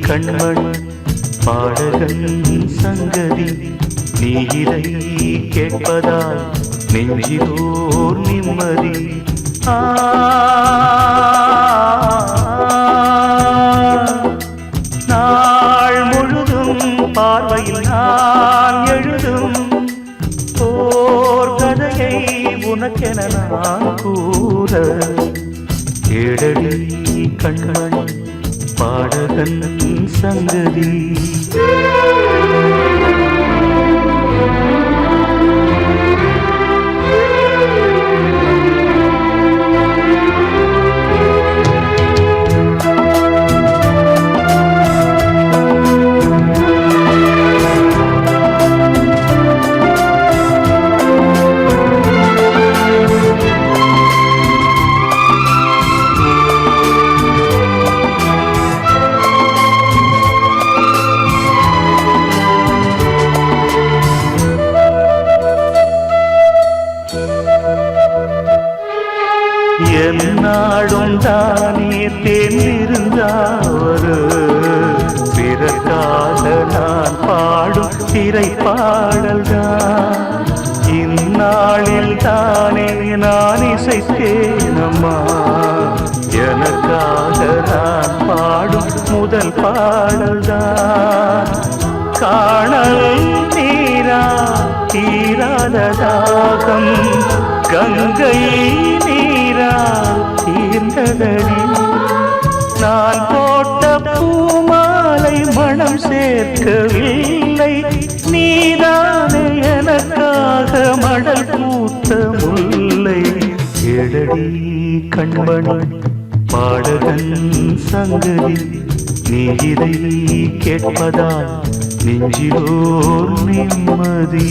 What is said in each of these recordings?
கண்மண் பாடகன் சங்கதி நீ இதை கேட்பதால் நெஞ்சிலோர் நிம்மதி. நாள் முழுதும் பார்வையில் நான் எழுதும் ஓர் கதையை உனக்கென நான் கூற கேடடி கண்மண் பாடகன் சங்கதி. என்னாடும் தானே தேர்ந்திருந்தார் பிறக்காக நான் பாடும் திரைப்பாடல்தான். இந்நாளில் தானே நான் இசைத்தேனம்மா எனக்காக நான் பாடும் முதல் பாடல்தான். காணல் நீரா தீராத தாகம் கங்கை நீரா தீர்ந்ததடி. நான் போட்ட பூமாலை மனம் சேர்க்கவில்லை நீதானே எனக்காக மடல் பூத்த முல்லை. கேளடி கண்மண் பாடகன் சங்கதி நீ இதை கேட்பதால் நெஞ்சிலோர் நிம்மதி.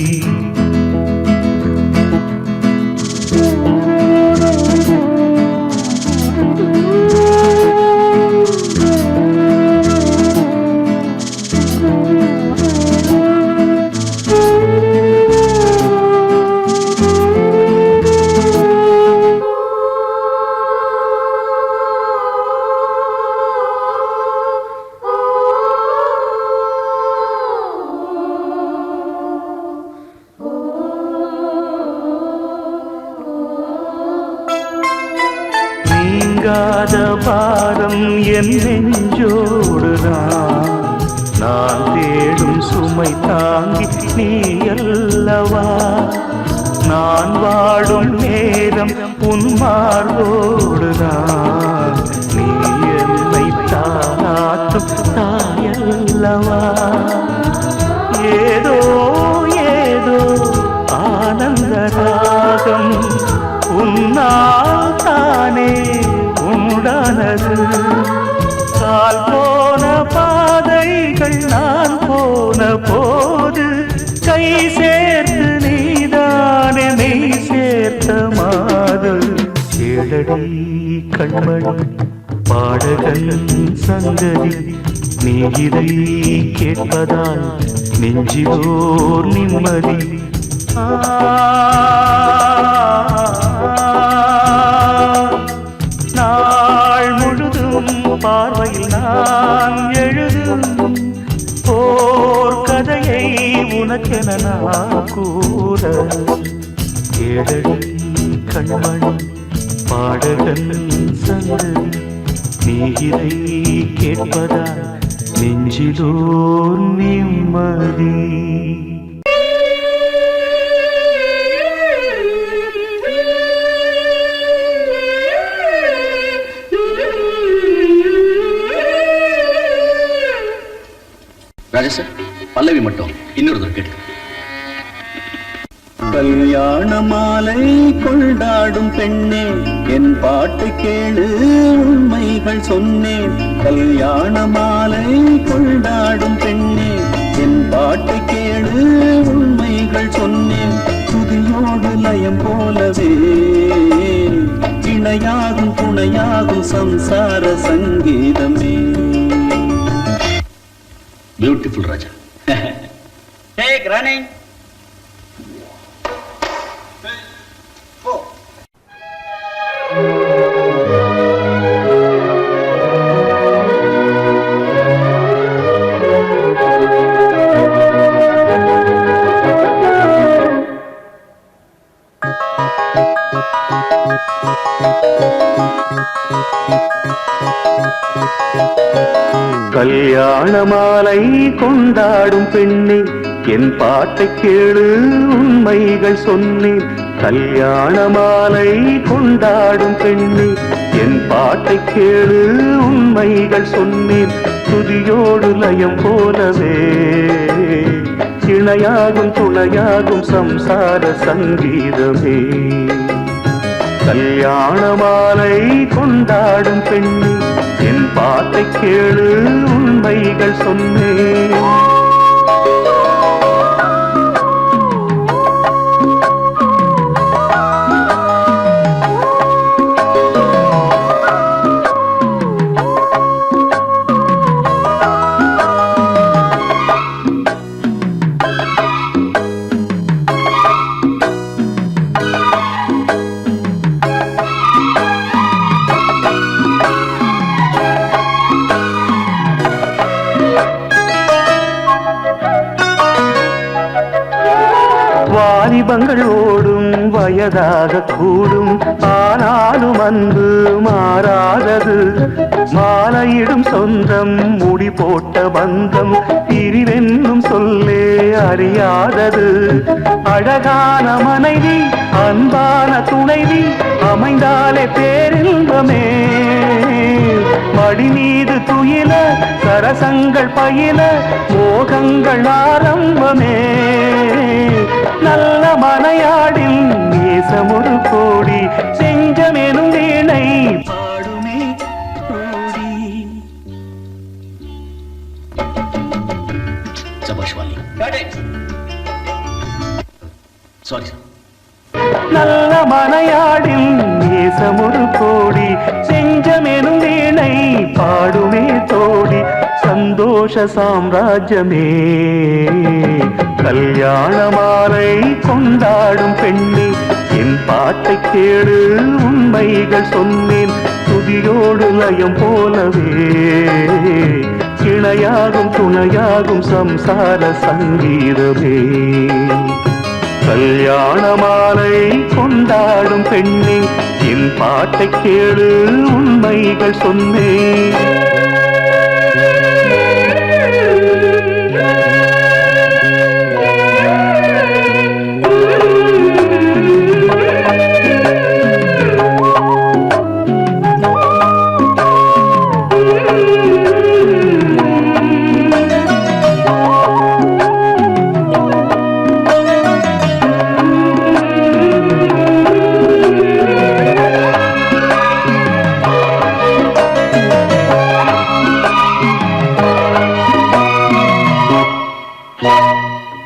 நீங்காத பாரம் என் நெஞ்சோடுதான் நான் தேடும் சுமை தாங்கி நீ அல்லவா. நான் வாடும் நேரம் உன் மார்போடுதான் நீ என்னை தானாற்றும் தாயல்லவா. ஏதோ ஏதோ ஆனந்த ராகம் உன்னால் தானே உண்டானது. கால் போன பாதைகள் நான் போன போது கை சேர்த்து நீதானே மெய் சேர்த்த மாது. கேளடி கண்மண் பாடகன் சங்கதி நீ இதை கேட்பதால் நெஞ்சிலோர் நிம்மதி. நாள் முழுதும் பார்வையில் நான் எழுதும் ஓர் கதையை உனக்கென நான் கூற கேளடி கண்மண் பாடகன் சங்கதி நீ இதை கேட்பதால் நெஞ்சிலோர் நிம்மதி. ராஜா சார், பல்லவி மட்டும் இன்னொரு தடவை கேட்டு. கல்யாண மாலை கொண்டாடும் பெண்ணே என் பாட்டு கேளு உண்மைகள் சொன்னேன். கல்யாண மாலை கொண்டாடும் பெண்ணே என் பாட்டு கேளு உண்மைகள் சொன்னேன். துதியோடு லயம் போலவே இணையாகும் துணையாகும் சம்சார சங்கீதமே. பியூட்டிஃபுல் ராஜா. Take running. கல்யாண மாலை கொண்டாடும் பெண்ணே என் பாட்டை கேளு உண்மைகள் சொன்னேன். கல்யாண மாலை கொண்டாடும் பெண்ணே என் பாட்டை கேளு உண்மைகள் சொன்னேன். துதியோடு லயம் போலவே இணையாகும் துணையாகும் சம்சார சங்கீதமே. கல்யாண மாலை கொண்டாடும் பெண்ணே என் பாட்டை கேளு உண்மைகள் சொன்னேன். வாலிபங்கள் ஓடும் வயதாக கூடும், ஆனாலும் அன்பு மாறாதது. மாலையிடும் சொந்தம் முடி போட்ட பந்தம் பிரிவென்னும் சொல்லே அறியாதது. அழகான மனைவி அன்பான துணைவி அமைந்தாலே பேரின்பமே. மடி மீது துயில சரசங்கள் பயில மோகங்கள் ஆரம்பமே. நல்ல மனையாடில் நேசமொரு கோடி செஞ்சமெனும் வீணை பாடுமே கோடி. சபாஷ்வாலி. Sorry sir. நல்ல மனையாடில் நேசமொரு கோடி செஞ்சமெனும் வீணை பாடுமே தோடி. சந்தோஷ சாம்ராஜ்யமே கல்யாண மாலை கொண்டாடும் பெண்ணே என் பாட்டை கேளு உண்மைகள் சொன்னேன். துதியோடு லயம் போலவே இணையாகும் துணையாகும் சம்சார சங்கீதமே. கல்யாண மாலை கொண்டாடும் பெண்ணே என் பாட்டை கேளு உண்மைகள் சொன்னேன்.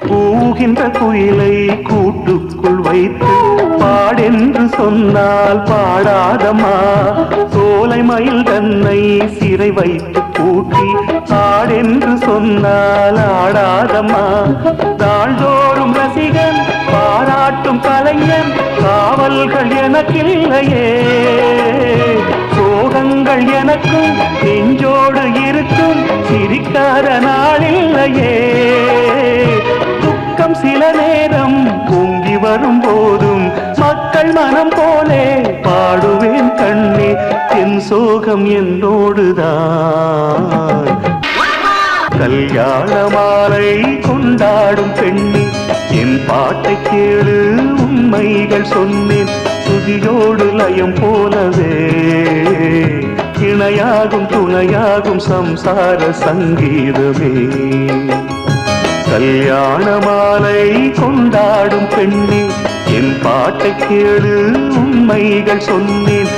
கூகின்ற குயிலை கூட்டுக்குள் வைத்து பாடென்று சொன்னால் பாடாதம்மா. சோலை மயில் தன்னை சிறை வைத்து கூட்டி ஆடென்று சொன்னால் ஆடாதம்மா. நாள்தோறும் ரசிகன் பாராட்டும் கலைஞன் காவல்கள் எனக்கில்லையே. சோகங்கள் எனக்கும் நெஞ்சோடு இருக்கும் சிரிக்காத நாளில்லையே. துக்கம் சில நேரம் பொங்கி வரும் போதும் மக்கள் மனம் போலே பாடுவேன் கண்ணே. என் சோகம் என்னோடுதான். கல்யாண மாலை கொண்டாடும் பெண்ணே என் பாட்டை கேளு உண்மைகள் சொன்னேன். துதியோடு லயம் போலவே இணையாகும் துணையாகும் சம்சார சங்கீதமே. கல்யாண மாலை கொண்டாடும் பெண்ணே என் பாட்டை கேளு உண்மைகள் சொன்னேன்.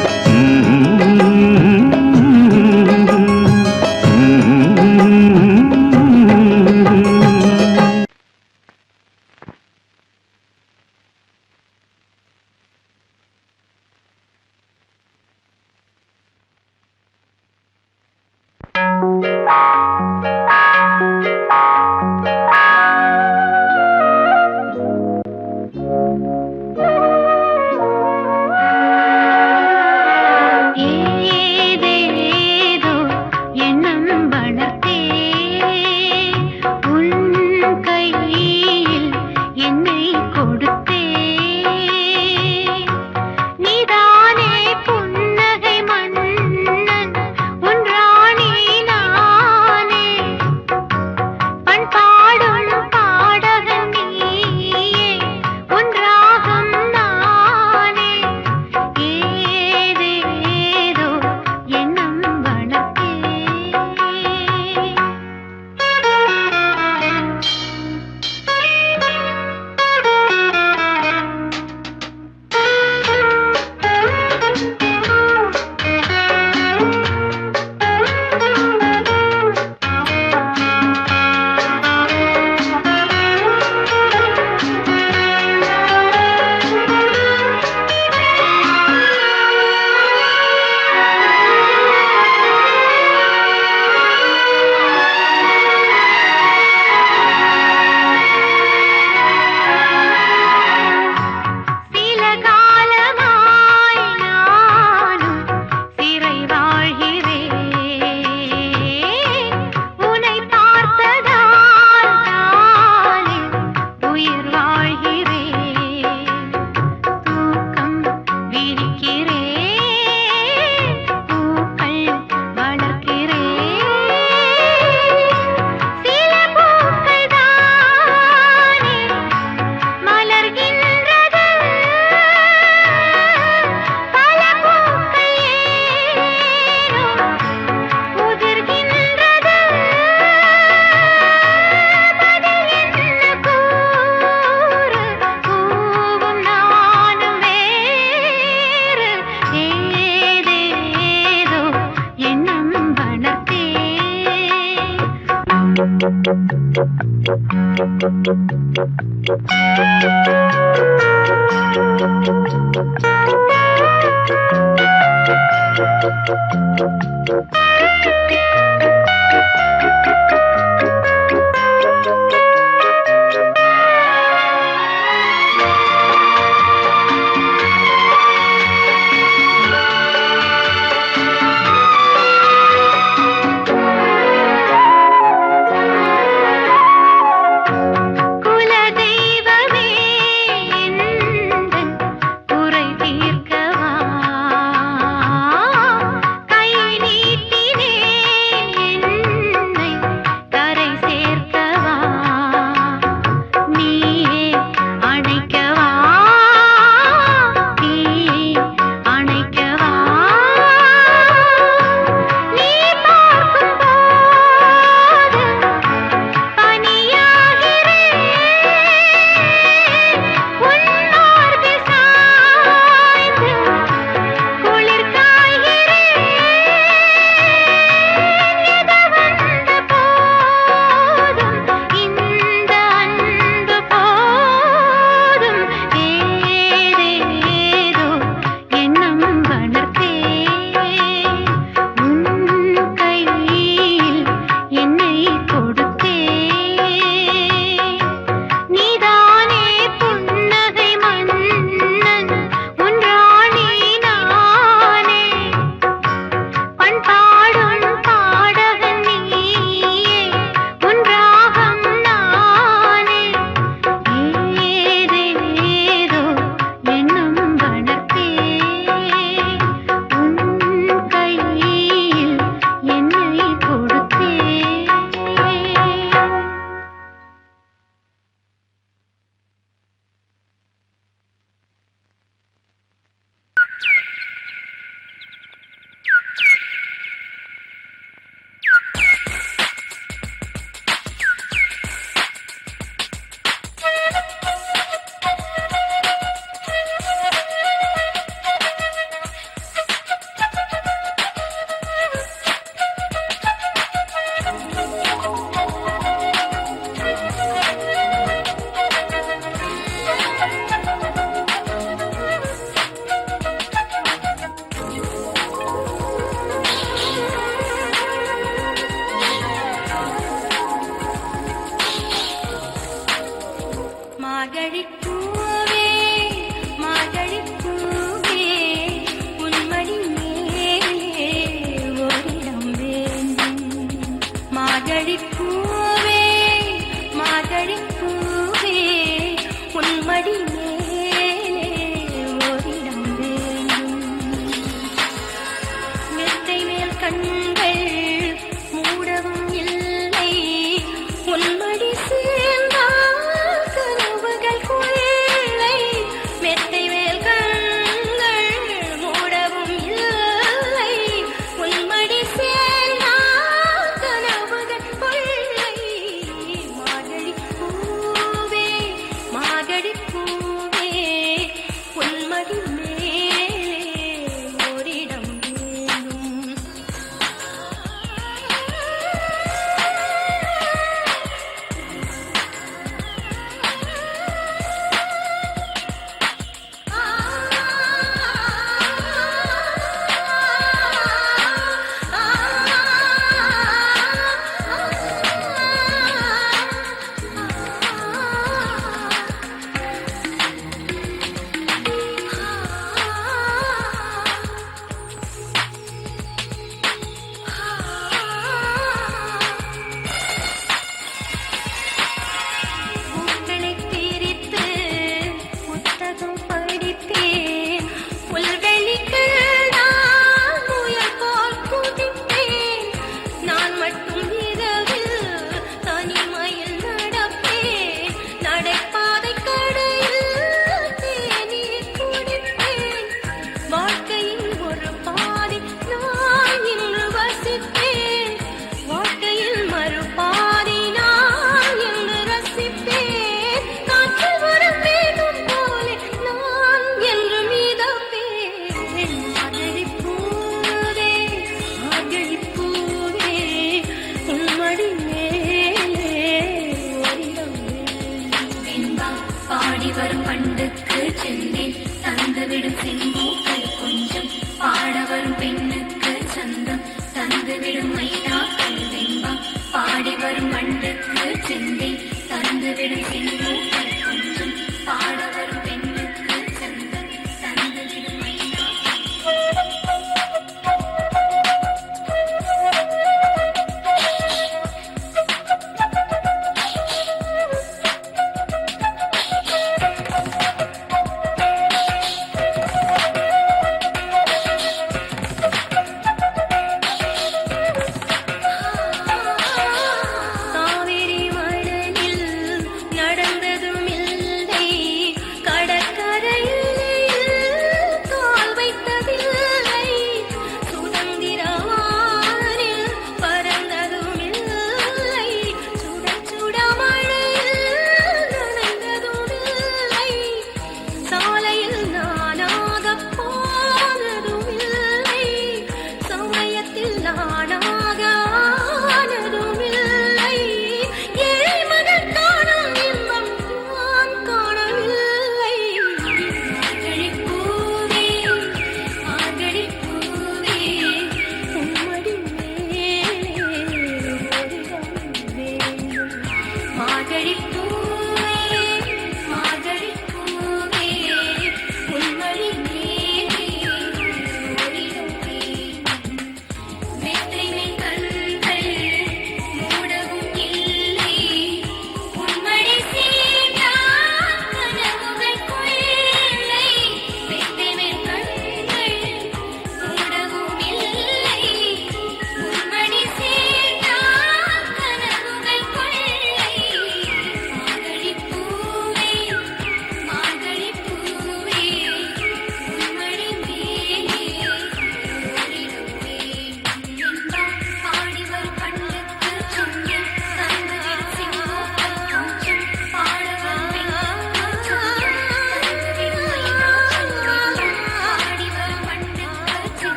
உணர்த்தே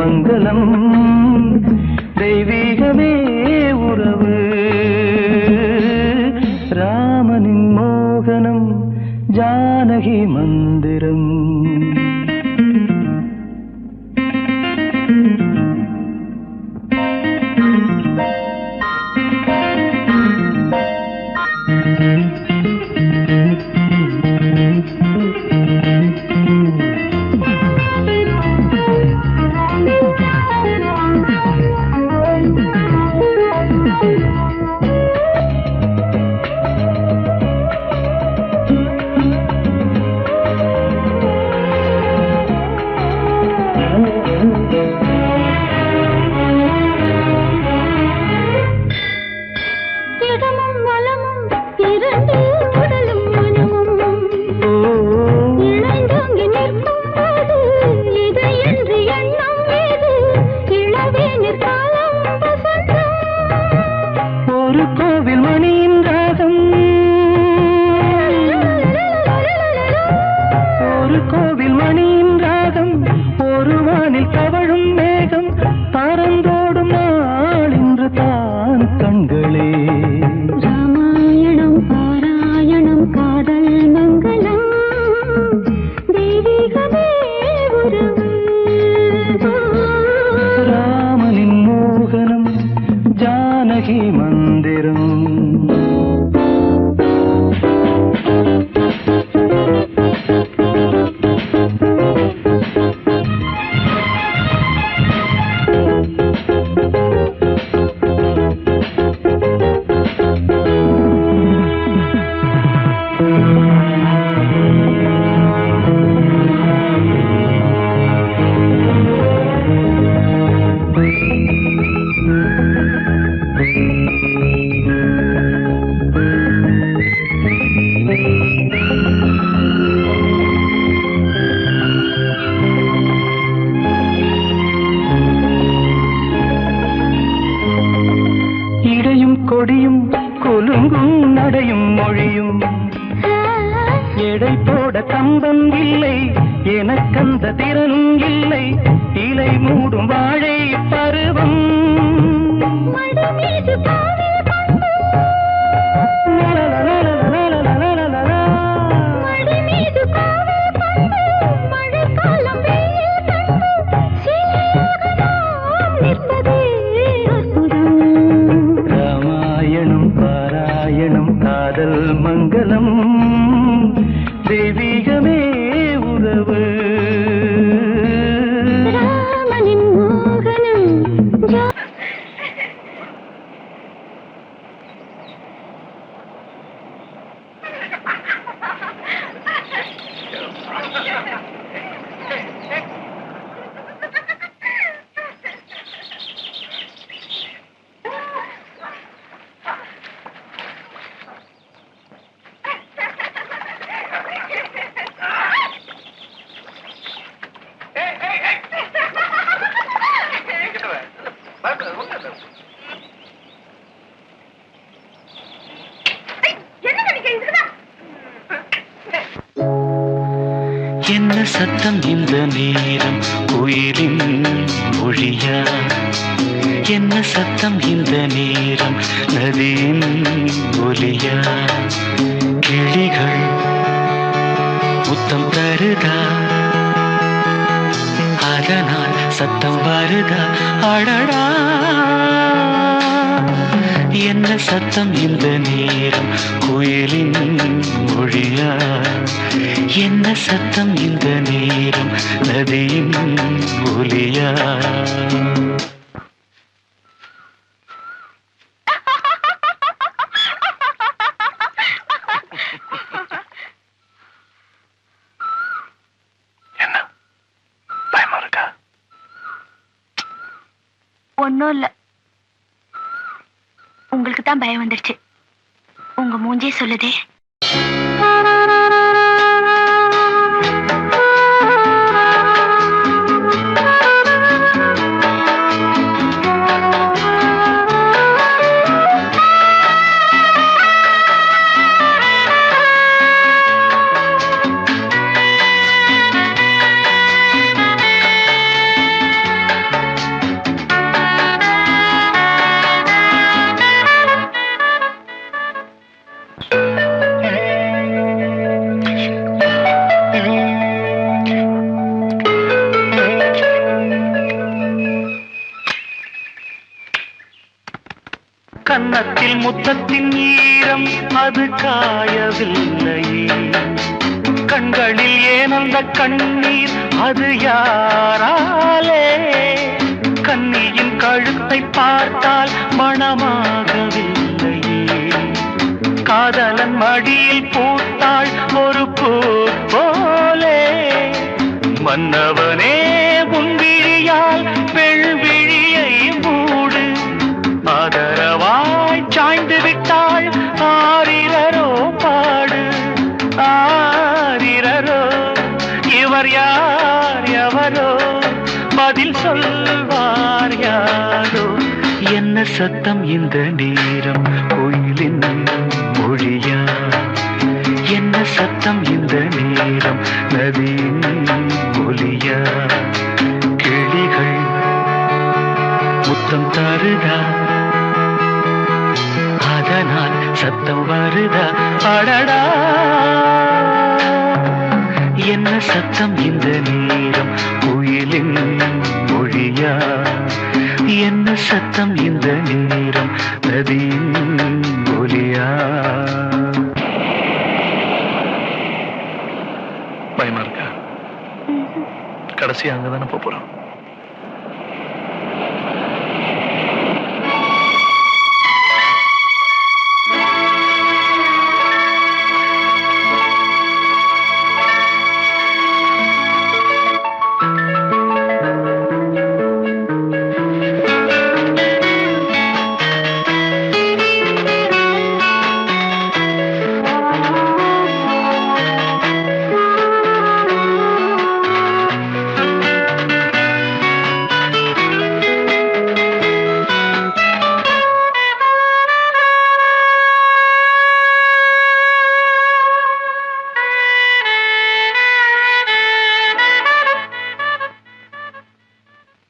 மங்களம் தெய்வீகமே உறவு ராமனின் மோகனம் ஜானகி மந்திரம் கொடியும் கொலுங்கும் நடையும் மொழியும் எடை போட கம்பம் இல்லை எனக்கந்த திறனும் இல்லை இலை மூடும் வாழை பருவம் காதல் மங்களம் தெய்வீகமே உறவு ராமனின் மோகனம் என்ன சத்தம் இந்த நேரம் குயிலின் மொழியா என்ன சத்தம் இந்த நேரம் நதியின் ஒலியா கிளிகள் முத்தம் தருதா அதனால் சத்தம் வருதா அடடா என்ன சத்தம் இந்த நேரம் குயிலின் மொழியா என்ன சத்தம் இந்த நேரம் நதியின் ஒலியா என்ன பயமா இருக்கா? ஒன்னும் இல்ல, உங்களுக்கு தான் பயம் வந்துருச்சு. உங்க மூஞ்சே சொல்லுதே. கன்னத்தில் முத்தத்தின் ஈரம் அது காயவில்லையே, கண்களில் ஏன் அந்த கண்ணீர் அது யாராலே, கன்னியின் கழுத்தை பார்த்தால் மணமாகவில்லையே, காதலன் மடியில் பூத்தாள் ஒரு பூ போலே, மன்னவனே உன் விழியால் வெள்விழியை மூடு, ஆதரவாய் சாய்ந்து விட்டாள் ஆரிரரோ பாடு, ஆரிரரோ இவர் யார் எவரோ பதில் சொல்வார் யாரோ, என்ன சத்தம் இந்த நேரம் கோயிலின் மொழியா, என்ன சத்தம் இந்த நேரம் நதியின் ஒலியா, கிளிகள் முத்தம் தருதா அதனால் சத்தம் வருதா, அடடா என்ன சத்தம் இந்த நேரம் கோயிலின் மொழியா, என்ன சத்தம் இந்த நேரம் நதியின் ஒலியா. பயமா இருக்கா? கடைசி அங்கதானே போறோம்.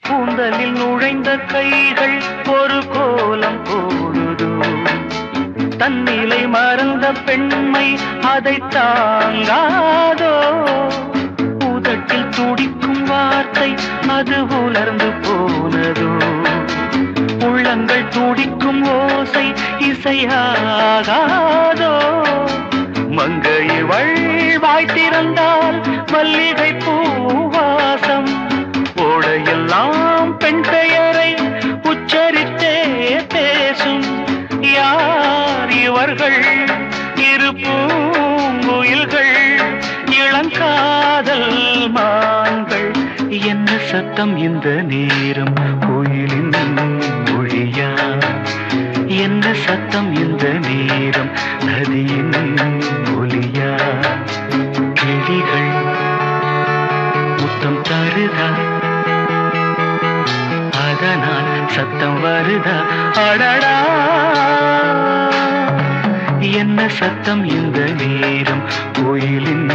கூந்தலில் நுழைந்த கைகள் ஒரு கோலம் போடுதோ, தன்னிலை மறந்த பெண்மை அதை தாங்காதோ, உதட்டில் துடிக்கும் வார்த்தை அது உலர்ந்து போனதோ, உள்ளங்கள் துடிக்கும் ஓசை இசையாகாதோ, மங்கையவள் வாய் திறந்தால் மல்லிகை பூவாசம், ஓடையெல்லாம் பெண் பெயரை உச்சரித்தே பேசும், யார் இவர்கள் இரு பூங்குயில்கள் இளங்காதல் மான்கள், என்ன சத்தம் இந்த நேரம் கோயிலின் மொழியா, என்ன சத்தம் இந்த நேரம் நதியின் ஒலியா, கிளிகள் முத்தம் தருதா அதனால் சத்தம் வருதா, அடடா என்ன சத்தம் இந்த நேரம் கோயிலின்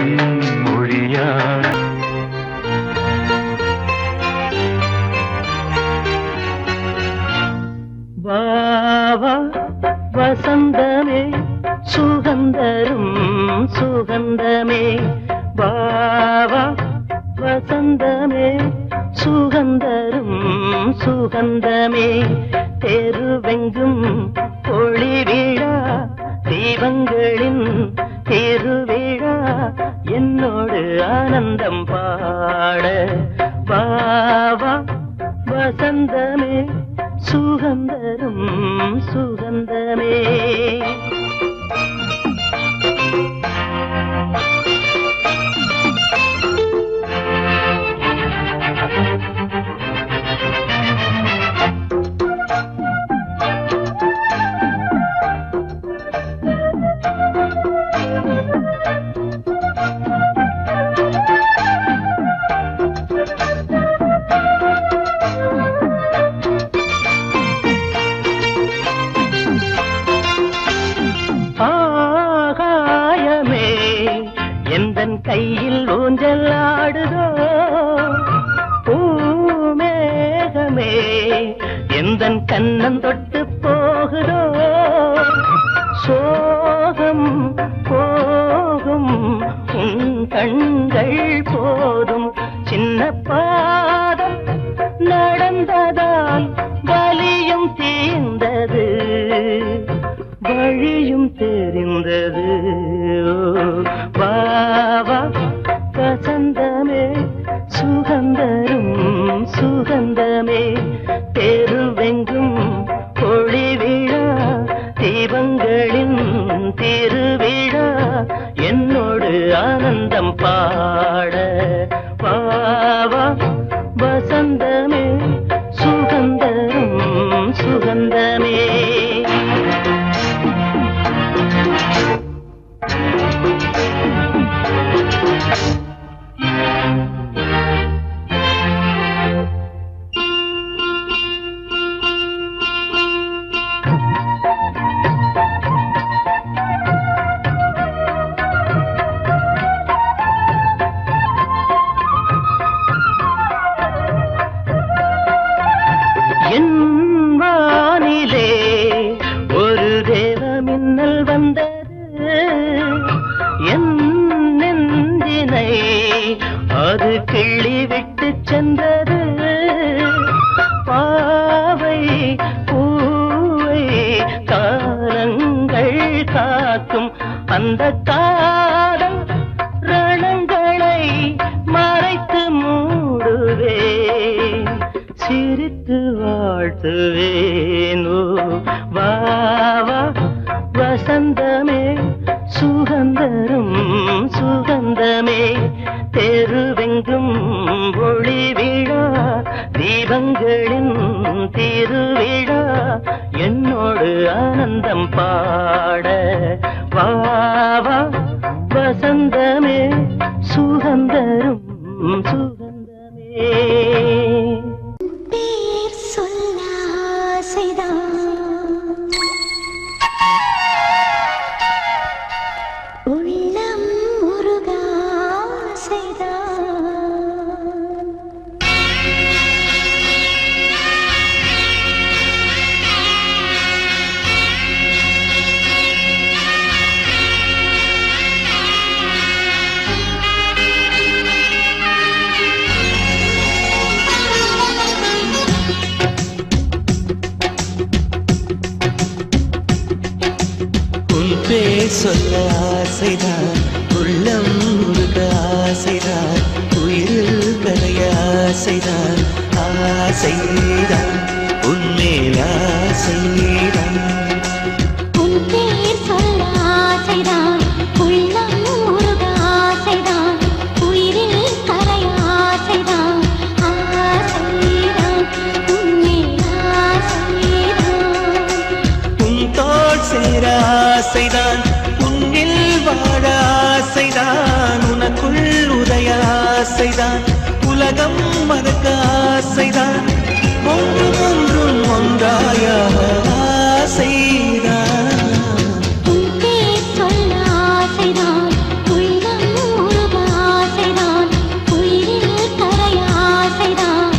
மொழியா. வாவா வசந்தமே சுகந்தரும் சுகந்தமே, வாவா வசந்தமே சுகந்தரும் சுகந்தமே, தெருவெங்கும் ஒளிவிழா தீபங்களின் திருவிழா, என்னோடு ஆனந்தம் பாட, வாவா வசந்தமே சுகந்தரும் சுகந்தமே. ஆகாயமே எந்தன் கையில் ஊஞ்சல் ஆடுதோ, பூமேகமே எந்தன் கண்ணன் தொட்டு போகுதோ, சோகம் போகும் உன் கண்கள் போதும், சின்ன பாதம் நடந்ததால் வலியும் தீர்ந்தது, வழியும் தெரிந்தது. வா வா வசந்தமே சுகந்தரும் சுகந்தமே தெருவெங்கும் ஒளி விழா தீபங்களின் திருவிழா என்னோடு ஆனந்தம் பாட வா வா வசந்தமே சுகந்தரும் சுகந்தமே. என் வானிலே ஒரு தேவமின்னல் வந்தது. என் நெஞ்சினை அது கிள்ளி விட்டு சென்றது. பாவை பூவை காலங்கள் காக்கும் அந்த காதல் ரணங்களை மறைத்து மூடுவே சிரித்து வாழ்த்துவேனோ. வா வா வசந்தமே சுகந்தரும் சுகந்தமே தெருவெங்கும் ஒளி விழா தீபங்களின் திருவிழா என்னோடு ஆனந்தம் பாட வா வா வசந்தமே சுகந்தரும் சுகந்தமே. பேர் சொல்ல ஆசைதான் உள்ளம் முருக ஆசைதான். பேர் சொல்ல ஆசைதான் உள்ளம் முருக ஆசைதான் உயிரில் கரைய ஆசைதான் ஆசைதான் உன்மேல் ஆசைதான். உன் பேர் சொல்ல ஆசைதான் உள்ளம் முருக ஆசைதான் உயிரில் கரைய ஆசைதான் ஆசைதான் உன்மேல் ஆசைதான். உன் தோள் சேர ஆசைதான் உன்னில் வாழ ஆசைதான் உனக்குள் உதய ஆசைதான் உலகம் மறக்க ஆசைதான் ஒன்றும் ஒன்றும் ஒன்றாய ஆசைதான். உன் பேர் சொல்ல ஆசைதான் உள்ளம் முருக ஆசைதான் உயிரில் கரைய ஆசைதான்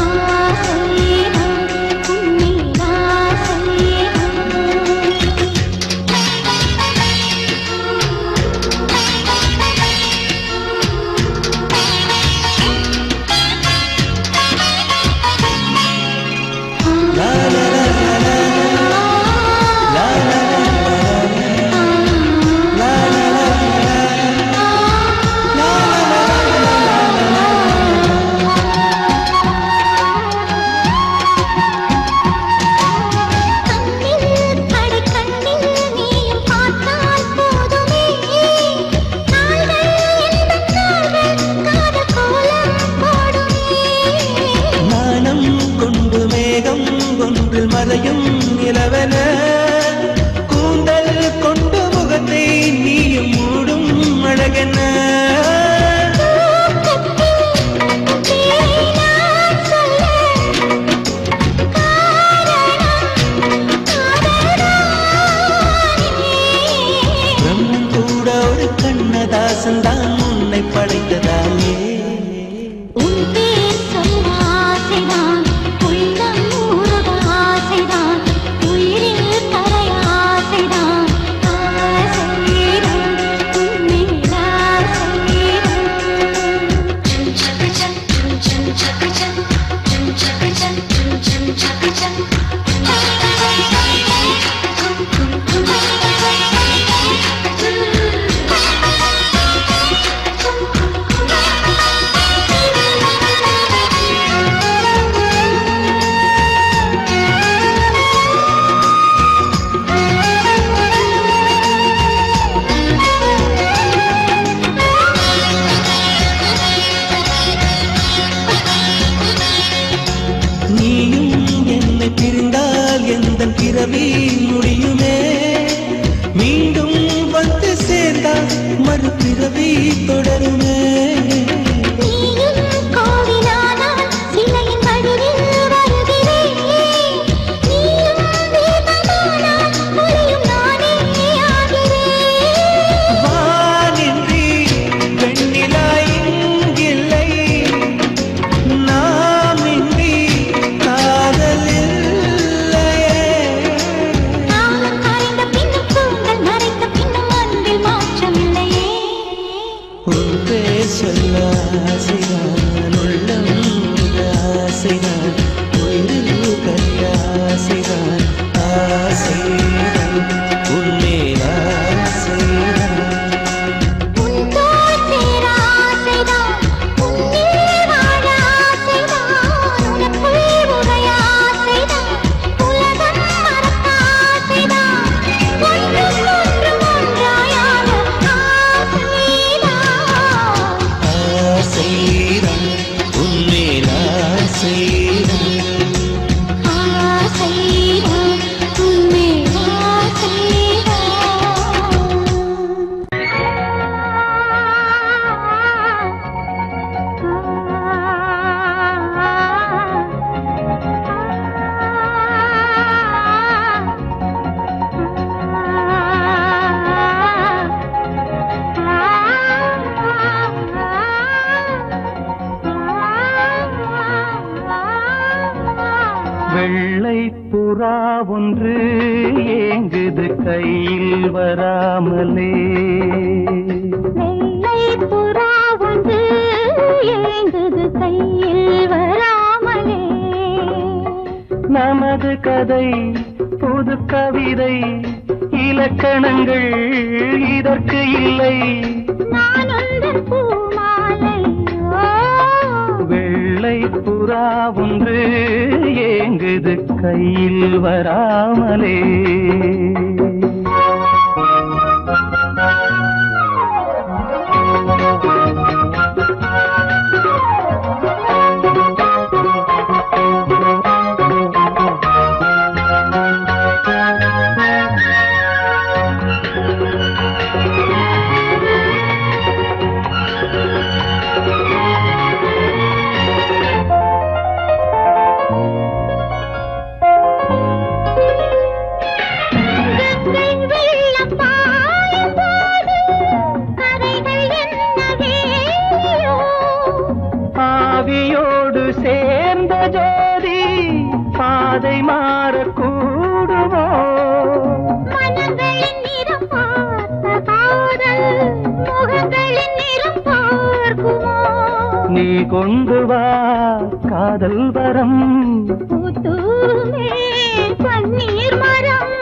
ஆசைதான் உன்மேல் ஆசைதான். கண்ணில் கடை கண்ணில் நீயும் பார்த்தால் போதுமே நாள்கள் எந்த நாள்கள் காதல் கோலம் போடுமே. நாணம் கொண்டு மேகம் ஒன்றில் மறையும் நிலவென கூந்தல் கொண்டு முகத்தை நீயும் மூடும் அழகென பிரம்மன் கூட ஒரு கண்ணதாசன் தான் உன்னை படைத்ததாலே. உன் பேர் சொல்ல ஆசைதான் உள்ளம் முருக ஆசைதான் உயிரில் கரைய ஆசைதான் ஆசைதான் உன்மேல் ஆசைதான். பிறவி முடியுமே மீண்டும் வந்து சேர்ந்தால் மறுபிறவி தொடருமே வெள்ளை புறா ஒன்று ஏங்குது கையில் வராமலே வெள்ளை புறா ஒன்று ஏங்குது கையில் வராமலே நமது கதை புது கவிதை இலக்கணங்கள் இதற்கு இல்லை நான் உந்தன் பூமாலை வெள்ளை புறா ஒன்று ஏங்குது கையில் வராமலே ஆவியோடு சேர்ந்த ஜோதி பாதை மாறக்கூடுமோ மனங்களின் நிறம் பார்த்த காதல் முகங்களின் நிறம் பார்க்குமோ நீ கொண்டு வா காதல் வரம் பூத்தூமே பன்னீர் மரம்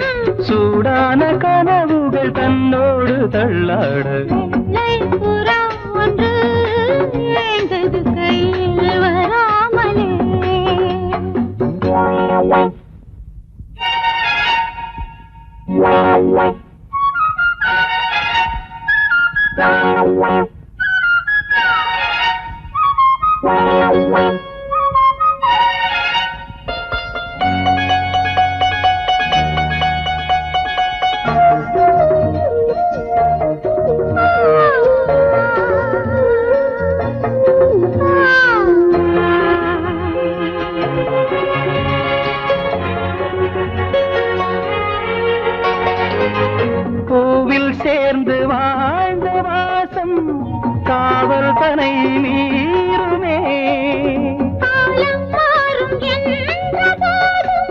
சூடான கனவுகள் தன்னோடு தள்ளாட வெள்ளை புறா ஒன்று ஏங்குது கையில் வராமலே பூவில் சேர்ந்து வாழ்ந்த வாசம் காவல் தனை மீறுமே காலம் மாறும் என்ற போதும்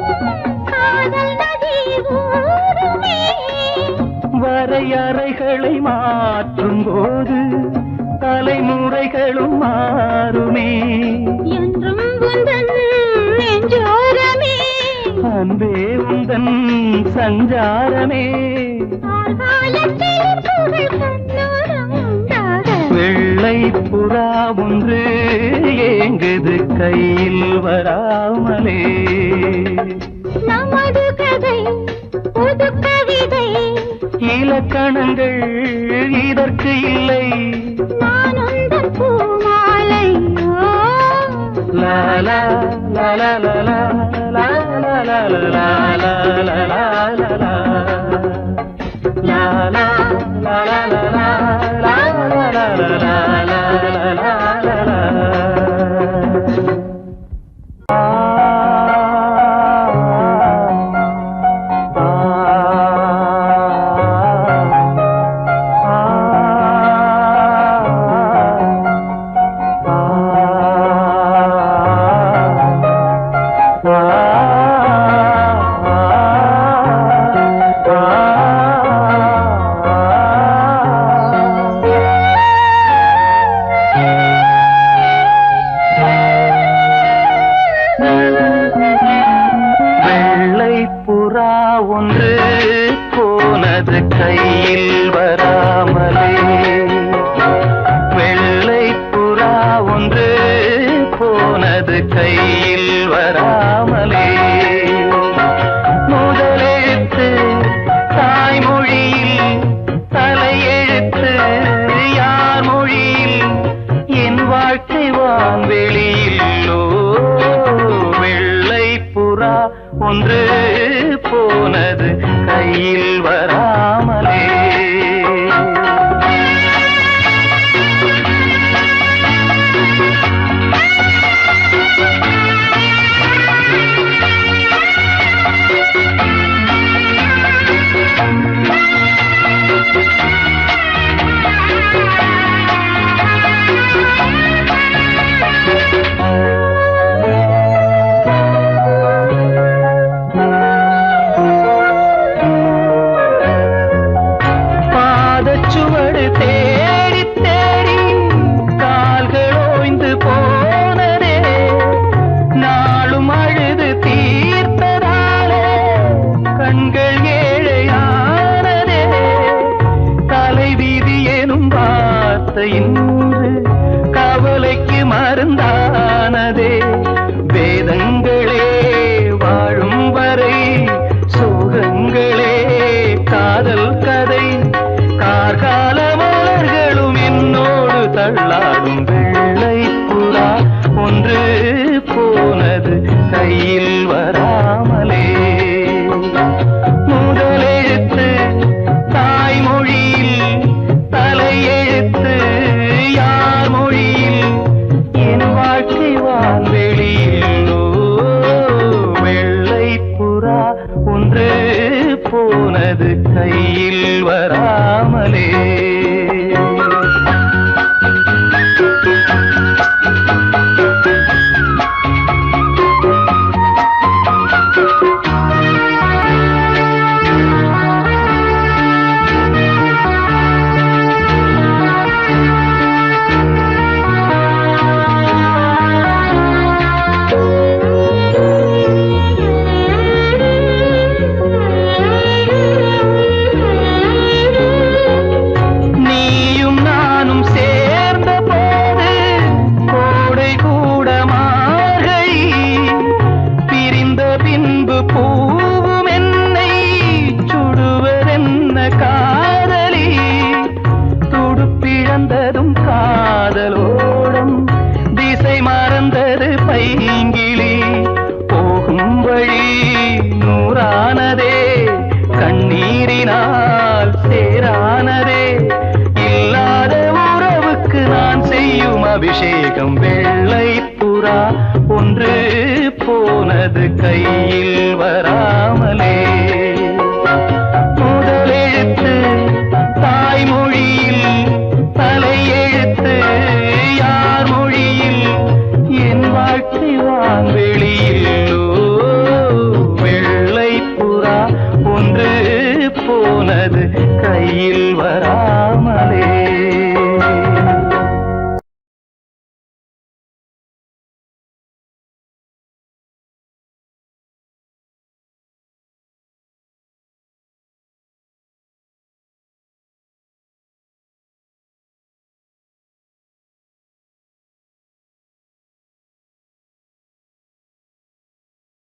காதல் நதி ஊறுமே வரையறைகளை மாற்றும் போது தலைமுறைகளும் மாறுமே என்றும் உந்தன் நெஞ்சோரமே அன்பே உந்தன் சஞ்சாரமே வெள்ளை புறா ஒன்று ஏங்குது கையில் வராமலே நமது கதை புது கவிதை இலக்கணங்கள் இதற்கு இல்லை நான் உந்தன் பூமாலை லா லா லா லா லா லா லா லா லா லா லா லா லா லா லா லா லா லா லா ஒன்று போனது கையில் வராமலே வெள்ளை புறா ஒன்று போனது கையில் வராமலே முதலெழுத்து தாய்மொழியில் தலையெழுத்து யார் மொழியில் என் வாழ்க்கை வான்வெளியில்லோ வெள்ளை புறா ஒன்று போனது கையில் வராமலே சுவடு தேடி தேடி கால்கள் ஓய்ந்து போனதே நாளும் அழுது தீர்த்ததாலே கண்கள் ஏழையானதே தலைவிதி எனும் வார்த்தை இன்று கவலைக்கு மருந்தானதே வேதங்களே வாழும் வரை சோகங்களே காதல் கதை கார்கால மலர்களும் என்னோடு தள்ளாடும் வெள்ளை புறா ஒன்று போனது கையில் வராமலே முதலெழுத்து தாய்மொழியில் தலையெழுத்து யார் மொழியில் என் வாழ்க்கை வான்வெளியில்லோ வெள்ளை புறா ஒன்று போனது கையில் வராமலே காதலோடம் திசை மறந்தது பைங்கிளி போகும் வழி நூறானதே கண்ணீரினால் சேரானதே இல்லாத உறவுக்கு நான் செய்யும் அபிஷேகம் வெள்ளை புறா ஒன்று போனது கையில் வராமலே